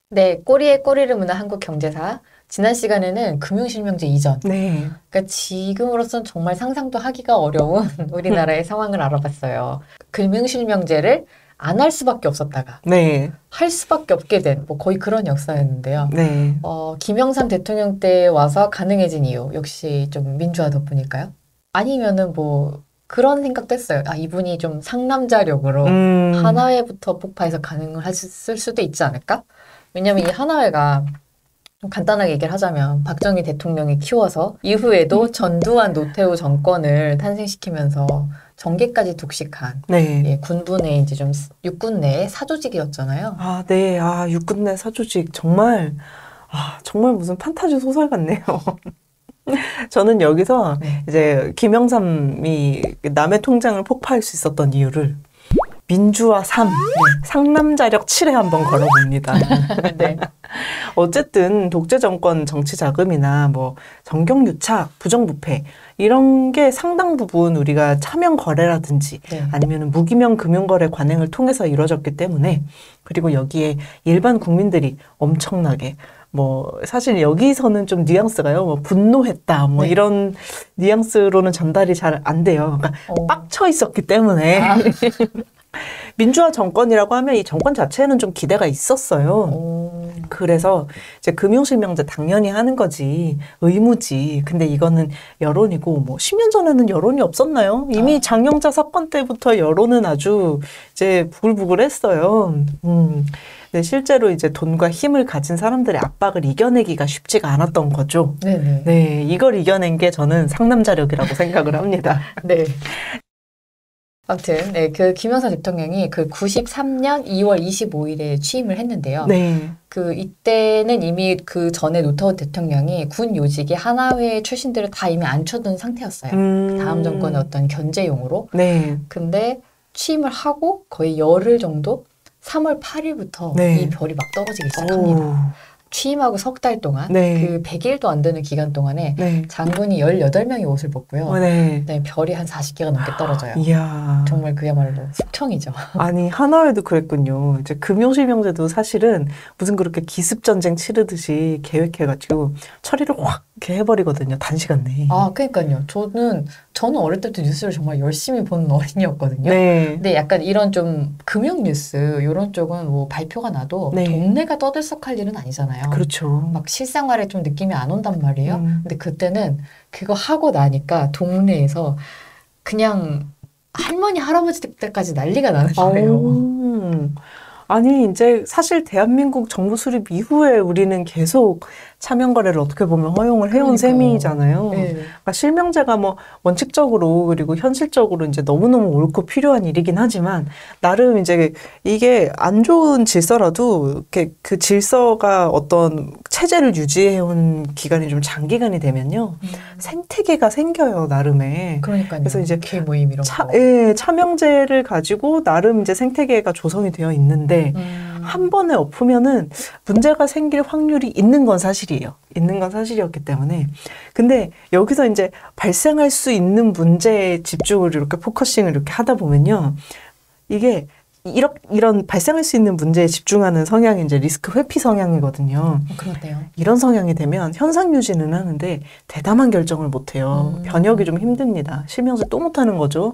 네, 꼬리에 꼬리를 무는 한국 경제사. 지난 시간에는 금융실명제 이전. 네. 그러니까 지금으로선 정말 상상도 하기가 어려운 우리나라의 상황을 알아봤어요. 금융실명제를 안 할 수밖에 없었다가 네. 할 수밖에 없게 된 뭐 거의 그런 역사였는데요. 네. 김영삼 대통령 때 와서 가능해진 이유 역시 좀 민주화 덕분일까요? 아니면은 뭐 그런 생각도 했어요. 아, 이분이 좀 상남자력으로 음, 하나회부터 폭파해서 가능을 했을 수도 있지 않을까? 왜냐면 이 하나회가 좀 간단하게 얘기를 하자면 박정희 대통령이 키워서 이후에도 전두환 노태우 정권을 탄생시키면서 정계까지 독식한 네. 예, 군부의 이제 좀 육군 내 사조직이었잖아요. 아, 네. 아, 육군 내 사조직. 정말, 정말 무슨 판타지 소설 같네요. 저는 여기서 네. 이제 김영삼이 남의 통장을 폭파할 수 있었던 이유를 민주화 3, 상남자력 7에 한번 걸어봅니다. 네. 어쨌든 독재 정권 정치 자금이나 뭐 정경유착, 부정부패 이런 게 상당 부분 우리가 차명 거래라든지 네. 아니면 무기명 금융거래 관행을 통해서 이루어졌기 때문에 그리고 여기에 일반 국민들이 엄청나게 뭐 사실 여기서는 좀 뉘앙스가요. 뭐 분노했다 뭐 네. 이런 뉘앙스로는 전달이 잘 안 돼요. 그러니까 빡쳐 있었기 때문에 아, 민주화 정권이라고 하면 이 정권 자체에는 좀 기대가 있었어요. 그래서 이제 금융실명제 당연히 하는 거지 의무지. 근데 이거는 여론이고 뭐 10년 전에는 여론이 없었나요? 이미 장영자 사건 때부터 여론은 아주 이제 부글부글했어요. 근데 실제로 이제 돈과 힘을 가진 사람들의 압박을 이겨내기가 쉽지가 않았던 거죠. 네네. 네, 이걸 이겨낸 게 저는 상남자력이라고 생각을 합니다. 네. 아무튼, 네, 그 김영삼 대통령이 그 93년 2월 25일에 취임을 했는데요. 네, 그 이때는 이미 그 전에 노태우 대통령이 군 요직에 하나회 출신들을 다 이미 앉혀둔 상태였어요. 다음 정권의 어떤 견제용으로. 네, 근데 취임을 하고 거의 열흘 정도 3월 8일부터 네. 이 별이 막 떨어지기 시작합니다. 취임하고 석 달 동안 네. 그 100일도 안 되는 기간 동안에 네. 장군이 18명의 옷을 벗고요. 네. 네, 별이 한 40개가 넘게 떨어져요. 이야. 정말 그야말로 숙청이죠. 아니, 하나회도 그랬군요. 이제 금융실명제도 사실은 무슨 그렇게 기습전쟁 치르듯이 계획해가지고 처리를 확 이렇게 해버리거든요. 단시간 내에. 아, 그러니까요. 저는 어릴 때부터 뉴스를 정말 열심히 보는 어린이였거든요. 네. 근데 약간 이런 좀 금융 뉴스, 이런 쪽은 뭐 발표가 나도 네. 동네가 떠들썩할 일은 아니잖아요. 그렇죠. 막 실생활에 좀 느낌이 안 온단 말이에요. 음. 근데 그때는 그거 하고 나니까 동네에서 그냥 할머니, 할아버지 때까지 난리가 나는 거예요. 어. 아니, 이제 사실 대한민국 정부 수립 이후에 우리는 계속 차명거래를 어떻게 보면 허용을 해온 그러니까요. 셈이잖아요. 네. 그러니까 실명제가 뭐 원칙적으로 그리고 현실적으로 이제 너무너무 옳고 필요한 일이긴 하지만 나름 이제 이게 안 좋은 질서라도 이렇게 그 질서가 어떤 체제를 유지해온 기간이 좀 장기간이 되면요. 생태계가 생겨요, 나름의. 그러니까요. 그래서 이제 개 모임 이런 거. 예, 차명제를 가지고 나름 이제 생태계가 조성이 되어 있는데 한 번에 엎으면은 문제가 생길 확률이 있는 건 사실이에요. 있는 건 사실이었기 때문에. 근데 여기서 이제 발생할 수 있는 문제에 집중을 이렇게 포커싱을 이렇게 하다 보면요. 이게 이런 발생할 수 있는 문제에 집중하는 성향이 이제 리스크 회피 성향이거든요. 그렇대요. 이런 성향이 되면 현상 유지는 하는데 대담한 결정을 못 해요. 변혁이 좀 힘듭니다. 실명제 또 못하는 거죠.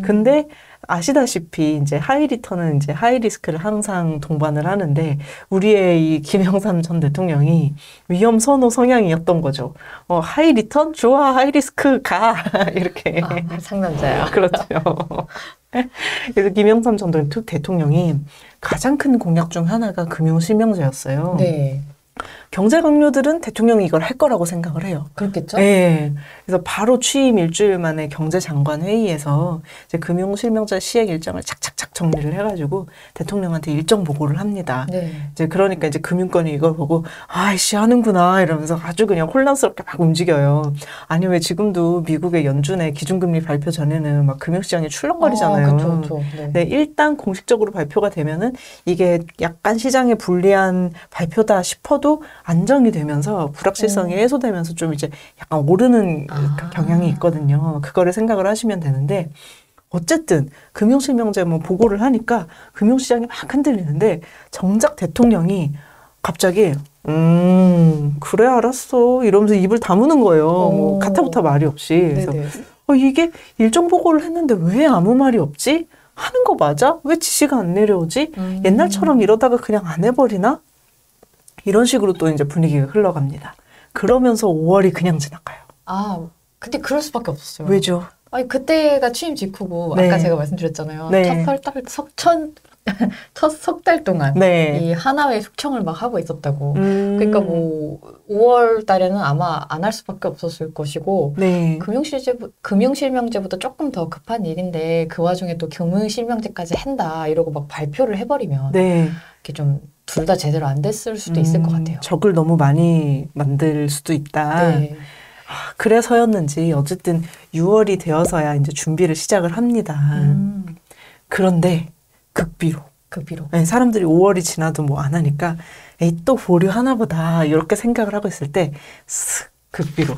근데 아시다시피 이제 하이 리턴은 이제 하이 리스크를 항상 동반을 하는데 우리의 이 김영삼 전 대통령이 위험 선호 성향이었던 거죠. 하이 리턴 좋아, 하이 리스크 가 이렇게. 상남자야. 그렇죠. 그래서 김영삼 전 대통령이 가장 큰 공약 중 하나가 금융실명제였어요. 네. 경제 강요들은 대통령이 이걸 할 거라고 생각을 해요. 그렇겠죠? 네. 그래서 바로 취임 일주일 만에 경제장관 회의에서 이제 금융실명제 시행 일정을 착착착 정리를 해가지고 대통령한테 일정 보고를 합니다. 네. 이제 그러니까 이제 금융권이 이걸 보고 아이씨 하는구나 이러면서 아주 그냥 혼란스럽게 막 움직여요. 아니 왜 지금도 미국의 연준의 기준금리 발표 전에는 막 금융시장이 출렁거리잖아요. 그쵸. 네. 네, 일단 공식적으로 발표가 되면은 이게 약간 시장에 불리한 발표다 싶어도 안정이 되면서 불확실성이 해소되면서 좀 이제 약간 오르는 경향이 있거든요. 그거를 생각을 하시면 되는데 어쨌든 금융실명제 뭐 보고를 하니까 금융시장이 막 흔들리는데 정작 대통령이 갑자기 그래 알았어 이러면서 입을 다무는 거예요. 뭐 가타부타 말이 없이. 그래서 이게 일정 보고를 했는데 왜 아무 말이 없지? 하는 거 맞아? 왜 지시가 안 내려오지? 옛날처럼 이러다가 그냥 안 해버리나? 이런 식으로 또 이제 분위기가 흘러갑니다. 그러면서 5월이 그냥 지나가요. 아, 근데 그럴 수밖에 없었어요. 왜죠? 아니, 그때가 취임 직후고, 네. 아까 제가 말씀드렸잖아요. 네. 첫 석 달 동안 네. 이 하나회 숙청을 막 하고 있었다고. 그러니까 뭐 5월 달에는 아마 안 할 수밖에 없었을 것이고, 네. 금융실명제보다 조금 더 급한 일인데 그 와중에 또 금융실명제까지 한다 이러고 막 발표를 해버리면 네. 이렇게 좀 둘 다 제대로 안 됐을 수도 있을 것 같아요. 적을 너무 많이 만들 수도 있다. 네. 그래서였는지 어쨌든 6월이 되어서야 이제 준비를 시작을 합니다. 그런데 극비로. 네, 사람들이 5월이 지나도 뭐 안 하니까 에이 또 보류하나 보다 이렇게 생각을 하고 있을 때 쓱 극비로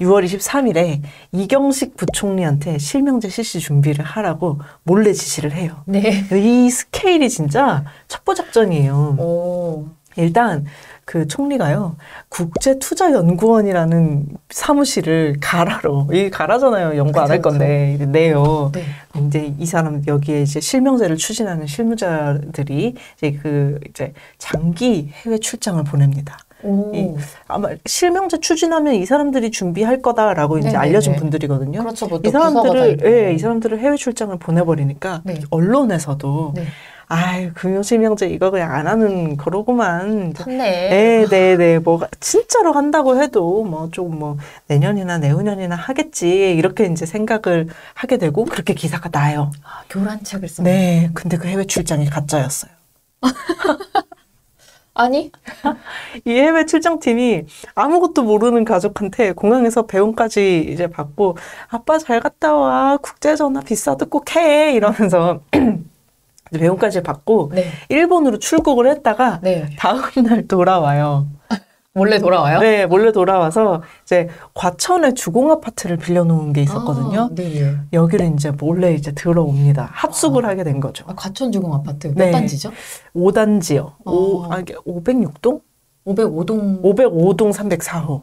6월 23일에 이경식 부총리한테 실명제 실시 준비를 하라고 몰래 지시를 해요. 네. 이 스케일이 진짜 첩보작전이에요. 오. 일단 그 총리가요 국제투자연구원이라는 사무실을 가라로 이 가라잖아요. 연구 안 할 건데 내요. 네. 이제 이 사람 여기에 이제 실명제를 추진하는 실무자들이 이제 장기 해외 출장을 보냅니다. 아마 실명제 추진하면 이 사람들이 준비할 거다라고 이제 알려준 분들이거든요. 그렇죠. 뭐 이 사람들을 이 사람들을 해외 출장을 보내버리니까 언론에서도. 네. 아유, 금융실명제 이거 그냥 안 하는 거로구만. 탔네. 네. 뭐, 진짜로 한다고 해도 내년이나 내후년이나 하겠지. 이렇게 이제 생각을 하게 되고, 그렇게 기사가 나요. 아, 교란책을 쓰네. 네. 근데 그 해외 출장이 가짜였어요. 아니? 이 해외 출장팀이 아무것도 모르는 가족한테 공항에서 배웅까지 이제 받고, 아빠 잘 갔다 와. 국제전화 비싸도 꼭 해. 이러면서. 배웅까지 받고 일본으로 출국을 했다가 다음날 돌아와요. 몰래 돌아와요? 네, 몰래 돌아와서 이제 과천에 주공 아파트를 빌려놓은 게 있었거든요. 네. 여기를 이제 몰래 이제 들어옵니다. 합숙을 하게 된 거죠. 과천 주공 아파트 몇 단지죠? 5단지요. 506동? 505동 304호.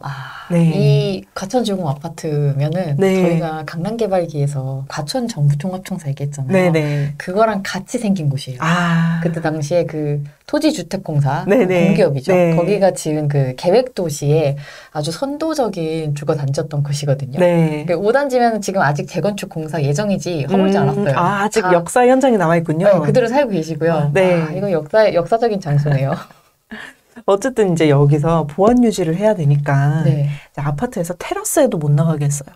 이 과천 주공 아파트면은 저희가 강남개발기에서 과천 정부종합청사 얘기했잖아요. 그거랑 같이 생긴 곳이에요. 그때 당시에 그 토지주택공사 공기업이죠. 거기가 지은 그 계획도시에 아주 선도적인 주거단지였던 곳이거든요. 5단지면 지금 아직 재건축 공사 예정이지 허물지 않았어요. 아직 역사 현장이 남아있군요. 그대로 살고 계시고요. 이건 역사적인 장소네요. 어쨌든 이제 여기서 보안 유지를 해야 되니까 아파트에서 테라스에도 못 나가게 했어요.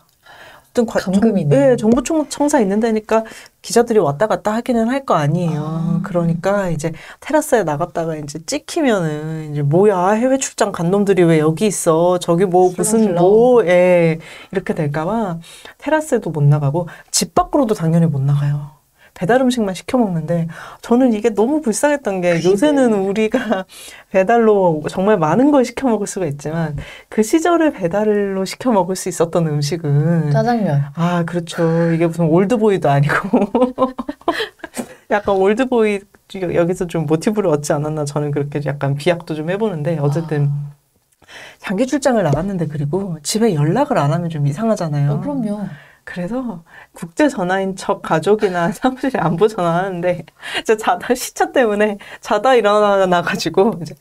어떤 감금이네. 정부청사 있는 데니까 기자들이 왔다 갔다 하기는 할 거 아니에요. 그러니까 이제 테라스에 나갔다가 이제 찍히면은 이제 뭐야 해외 출장 간 놈들이 왜 여기 있어? 저기 이렇게 될까봐 테라스에도 못 나가고 집 밖으로도 당연히 못 나가요. 배달 음식만 시켜 먹는데 저는 이게 너무 불쌍했던 게 요새는 우리가 배달로 정말 많은 걸 시켜 먹을 수가 있지만 그 시절에 배달로 시켜 먹을 수 있었던 음식은 짜장면. 그렇죠. 이게 무슨 올드보이도 아니고 약간 올드보이 여기서 좀 모티브를 얻지 않았나 저는 그렇게 약간 비약도 좀 해보는데 어쨌든 장기 출장을 나갔는데 그리고 집에 연락을 안 하면 좀 이상하잖아요. 그럼요. 그래서 국제전화인 척 가족이나 사무실에 안부 전화하는데 이제 시차 때문에 자다 일어나가지고 이제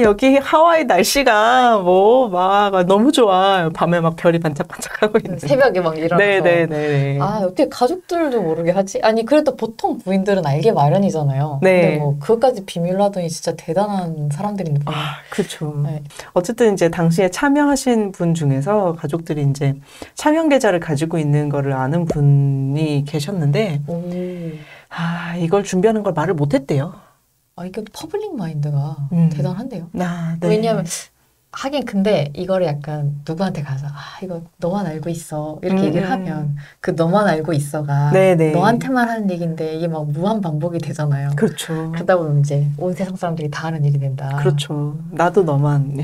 여기 하와이 날씨가 막 너무 좋아. 밤에 막 별이 반짝반짝하고 있는데 새벽에 막 일어나서 네네네. 어떻게 가족들도 모르게 하지? 아니 그래도 보통 부인들은 알게 마련이잖아요. 근데 뭐 그것까지 비밀로 하더니 진짜 대단한 사람들인데. 그렇죠. 어쨌든 이제 당시에 참여하신 분 중에서 가족들이 이제 참여 계좌를 가지고 있는 거를 아는 분이 계셨는데 이걸 준비하는 걸 말을 못했대요. 이게 퍼블릭 마인드가 대단한데요. 왜냐하면 하긴 근데 이거를 약간 누구한테 가서 이거 너만 알고 있어 이렇게 얘기를 하면 그 너만 알고 있어가 네네. 너한테만 하는 얘기인데 이게 막 무한 반복이 되잖아요. 그렇죠. 그러다 보면 이제 온 세상 사람들이 다 하는 일이 된다. 그렇죠. 나도 너만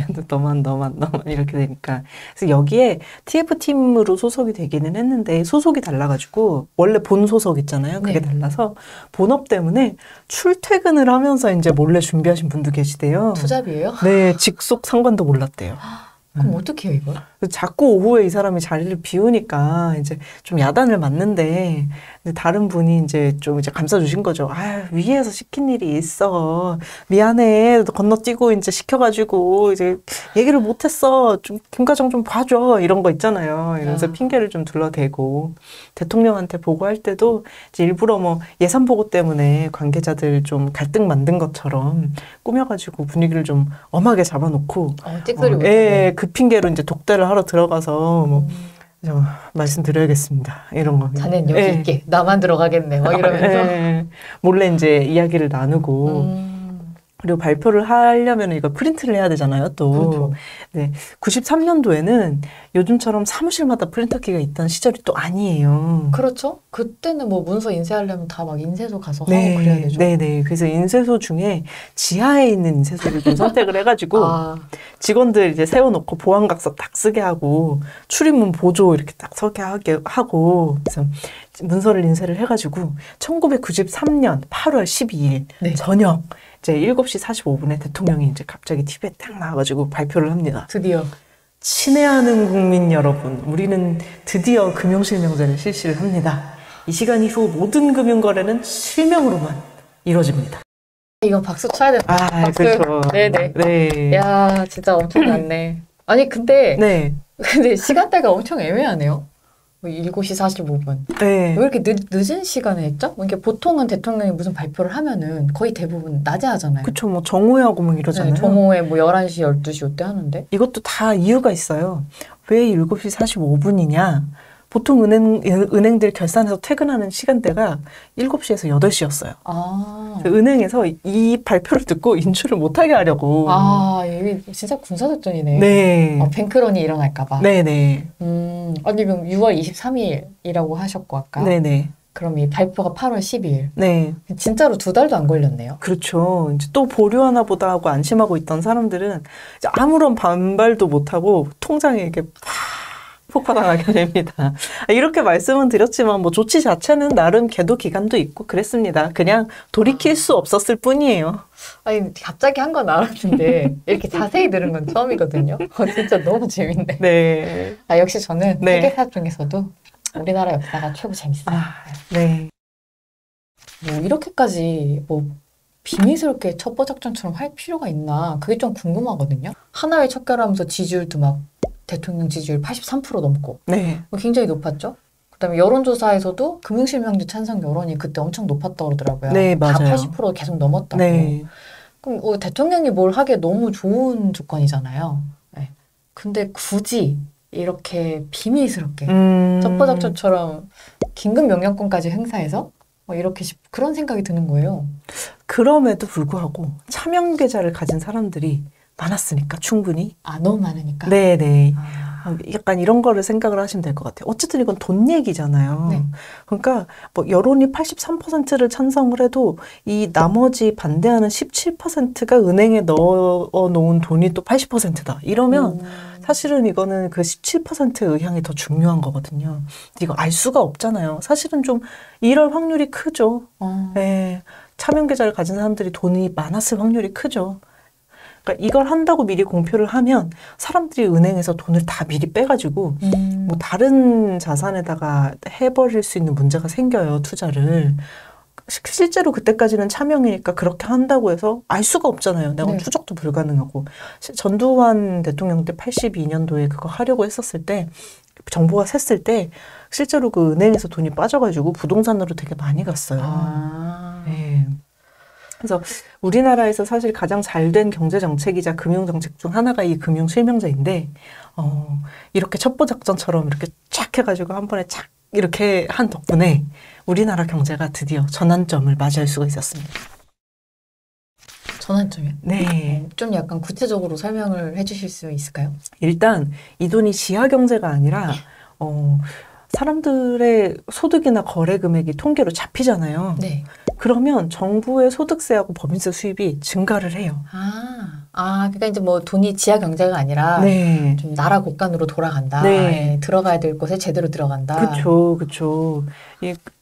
이렇게 되니까. 그래서 여기에 TF팀으로 소속이 되기는 했는데 소속이 달라가지고 원래 본 소속 있잖아요. 그게 네. 달라서 본업 때문에 출퇴근을 하면서 이제 몰래 준비하신 분도 계시대요. 투잡이에요? 네, 직속 상관도 몰랐대요. 그럼 어떻게 해요, 이걸? 자꾸 오후에 이 사람이 자리를 비우니까 이제 좀 야단을 맞는데 다른 분이 이제 좀 이제 감싸주신 거죠. 위에서 시킨 일이 있어. 미안해. 건너뛰고 이제 시켜가지고 이제 얘기를 못했어. 좀 김과장 좀 봐줘. 이런 거 있잖아요. 이러면서 핑계를 좀 둘러대고 대통령한테 보고할 때도 이제 일부러 뭐 예산 보고 때문에 관계자들 좀 갈등 만든 것처럼 꾸며가지고 분위기를 좀 엄하게 잡아놓고 찌끄리 못하게. 그 핑계로 이제 독대를 하러 들어가서 뭐 말씀드려야겠습니다. 이런 거. 자넨 여기 있게. 나만 들어가겠네. 막 이러면서. 몰래 이제 이야기를 나누고. 그리고 발표를 하려면 이거 프린트를 해야 되잖아요, 또. 그렇죠. 네. 93년도에는 요즘처럼 사무실마다 프린터기가 있던 시절이 또 아니에요. 그렇죠. 그때는 뭐 문서 인쇄하려면 다 막 인쇄소 가서 하고 그래야 되죠. 네네. 그래서 인쇄소 중에 지하에 있는 인쇄소를 좀 선택을 해가지고 직원들 이제 세워놓고 보안각서 딱 쓰게 하고 출입문 보조 이렇게 딱 서게 하고 그래서 문서를 인쇄를 해가지고 1993년 8월 12일 저녁 이제 7시 45분에 대통령이 이제 갑자기 TV에 딱 나와가지고 발표를 합니다. 드디어. 친애하는 국민 여러분, 우리는 드디어 금융실명제를 실시를 합니다. 이 시간 이후 모든 금융거래는 실명으로만 이루어집니다. 이건 박수 쳐야 된다. 박수. 그렇죠. 네네. 네. 야, 진짜 엄청났네. 아니, 근데 시간대가 엄청 애매하네요. 7시 45분. 네. 왜 이렇게 늦은 시간에 했죠? 이게 보통은 대통령이 무슨 발표를 하면은 거의 대부분 낮에 하잖아요. 그쵸. 뭐 정오회하고 뭐 이러잖아요. 네, 정오에 뭐 11시, 12시 이때 하는데. 이것도 다 이유가 있어요. 왜 7시 45분이냐? 보통 은행들 결산해서 퇴근하는 시간대가 7시에서 8시였어요. 은행에서 이 발표를 듣고 인출을 못하게 하려고. 이게 진짜 군사작전이네. 네. 뱅크런이 일어날까봐. 네네. 아니, 그럼 6월 23일이라고 하셨고, 아까. 네네. 그럼 이 발표가 8월 12일. 네. 진짜로 2달도 안 걸렸네요. 그렇죠. 이제 또 보류하나 보다 하고 안심하고 있던 사람들은 이제 아무런 반발도 못하고 통장에 이렇게 폭파당하게 됩니다. 이렇게 말씀은 드렸지만 뭐 조치 자체는 나름 계도 기간도 있고 그랬습니다. 그냥 돌이킬 수 없었을 뿐이에요. 아니 갑자기 한 건 알았는데 이렇게 자세히 들은 건 처음이거든요. 진짜 너무 재밌네. 네. 역시 저는 세계사 중에서도 우리나라 역사가 최고 재밌어요. 네. 뭐 이렇게까지 뭐 비밀스럽게 첩보작전처럼 할 필요가 있나 그게 좀 궁금하거든요. 하나회 척결하면서 지지율도 막 대통령 지지율 83% 넘고 굉장히 높았죠. 그다음에 여론조사에서도 금융실명제 찬성 여론이 그때 엄청 높았다고 그러더라고요. 네, 맞아요. 다 80% 계속 넘었다고. 그럼 대통령이 뭘 하기에 너무 좋은 조건이잖아요. 네. 근데 굳이 이렇게 비밀스럽게 첩보작전처럼 긴급 명령권까지 행사해서 이렇게 그런 생각이 드는 거예요. 그럼에도 불구하고 차명 계좌를 가진 사람들이 많았으니까 충분히. 너무 많으니까? 네네. 약간 이런 거를 생각을 하시면 될 것 같아요. 어쨌든 이건 돈 얘기잖아요. 그러니까 뭐 여론이 83%를 찬성을 해도 이 나머지 반대하는 17%가 은행에 넣어 놓은 돈이 또 80%다. 이러면 사실은 이거는 그 17%의 의향이 더 중요한 거거든요. 이거 알 수가 없잖아요. 사실은 좀 이럴 확률이 크죠. 네. 차명 계좌를 가진 사람들이 돈이 많았을 확률이 크죠. 그러니까 이걸 한다고 미리 공표를 하면 사람들이 은행에서 돈을 다 미리 빼가지고 뭐 다른 자산에다가 해버릴 수 있는 문제가 생겨요. 투자를. 실제로 그때까지는 차명이니까 그렇게 한다고 해서 알 수가 없잖아요. 내가 추적도 불가능하고. 전두환 대통령 때 82년도에 그거 하려고 했었을 때 정보가 샜을 때 실제로 그 은행에서 돈이 빠져가지고 부동산으로 되게 많이 갔어요. 네. 그래서 우리나라에서 사실 가장 잘된 경제정책이자 금융정책 중 하나가 이 금융실명제인데 이렇게 첩보작전처럼 이렇게 쫙 해가지고 한 번에 착 이렇게 한 덕분에 우리나라 경제가 드디어 전환점을 맞이할 수가 있었습니다. 전환점이요? 네. 좀 약간 구체적으로 설명을 해주실 수 있을까요? 일단 이 돈이 지하 경제가 아니라 사람들의 소득이나 거래 금액이 통계로 잡히잖아요. 네. 그러면 정부의 소득세하고 법인세 수입이 증가를 해요. 그러니까 이제 뭐 돈이 지하 경제가 아니라 네. 좀 나라 곳간으로 돌아간다. 네. 예, 들어가야 될 곳에 제대로 들어간다. 그쵸.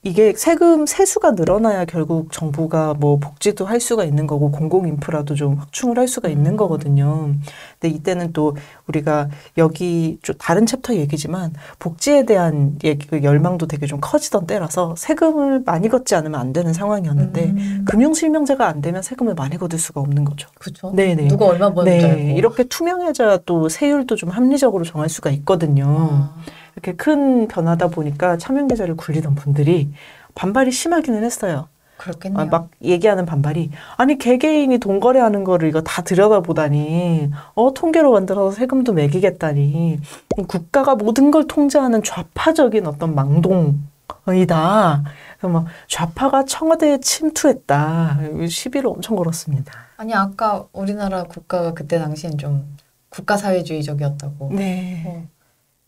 이게 세수가 늘어나야 결국 정부가 뭐 복지도 할 수가 있는 거고 공공 인프라도 좀 확충을 할 수가 있는 거거든요. 근데 이때는 또 우리가 여기 좀 다른 챕터 얘기지만 복지에 대한 그 열망도 되게 좀 커지던 때라서 세금을 많이 걷지 않으면 안 되는 상황이었는데 금융실명제가 안 되면 세금을 많이 걷을 수가 없는 거죠. 그렇죠. 네네. 누가 얼마 버는지 알고. 이렇게 투명해져야 또 세율도 좀 합리적으로 정할 수가 있거든요. 이렇게 큰 변화다 보니까 차명계좌를 굴리던 분들이 반발이 심하기는 했어요. 그렇겠네요. 막 얘기하는 반발이 아니 개개인이 돈 거래하는 거를 이거 다 들여다보다니 통계로 만들어서 세금도 매기겠다니 국가가 모든 걸 통제하는 좌파적인 어떤 망동이다. 그래서 막 좌파가 청와대에 침투했다. 시비를 엄청 걸었습니다. 아니 아까 우리나라 국가가 그때 당시엔 좀 국가사회주의적이었다고. 네.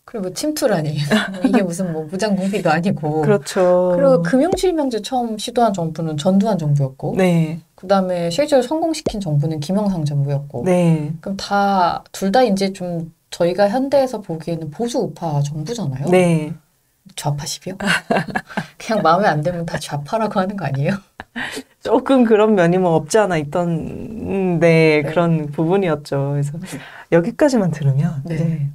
그리고 침투라니. 이게 무슨 뭐 무장공비도 아니고. 그렇죠. 그리고 금융실명제 처음 시도한 정부는 전두환 정부였고. 네. 그다음에 실제로 성공시킨 정부는 김영삼 정부였고. 네. 그럼 둘 다 이제 좀 저희가 현대에서 보기에는 보수 우파 정부잖아요. 네. 좌파십이요? 그냥 마음에 안 들면 다 좌파라고 하는 거 아니에요? 조금 그런 면이 뭐 없지 않아 있던 네. 그런 부분이었죠. 그래서 여기까지만 들으면 네.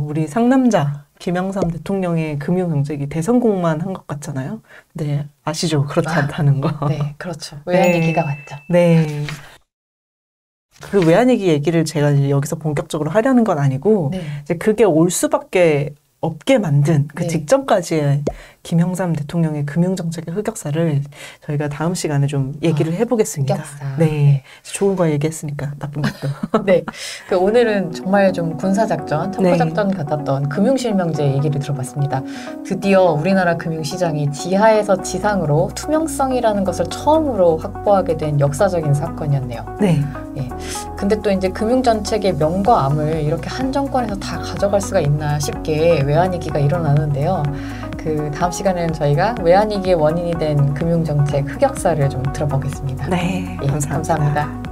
우리 상남자 김영삼 대통령의 금융정책이 대성공만 한 것 같잖아요. 네, 아시죠? 그렇지 않다는 거. 네, 그렇죠. 외환위기가 왔죠. 네. 그 외환위기 얘기를 제가 이제 여기서 본격적으로 하려는 건 아니고 이제 그게 올 수밖에 없게 만든 그 직전까지의 김영삼 대통령의 금융정책의 흑역사를 저희가 다음 시간에 좀 얘기를 해보겠습니다. 흑역사. 네. 좋은 거 얘기했으니까 나쁜 것도. 네. 오늘은 정말 좀 군사작전, 첩보작전 같았던 금융실명제 얘기를 들어봤습니다. 드디어 우리나라 금융시장이 지하에서 지상으로 투명성이라는 것을 처음으로 확보하게 된 역사적인 사건이었네요. 네. 예. 근데 또 이제 금융정책의 명과 암을 이렇게 한 정권에서 다 가져갈 수가 있나 싶게 외환위기가 일어나는데요. 다음 시간에는 저희가 외환위기의 원인이 된 금융정책 흑역사를 좀 들어보겠습니다. 네, 예, 감사합니다.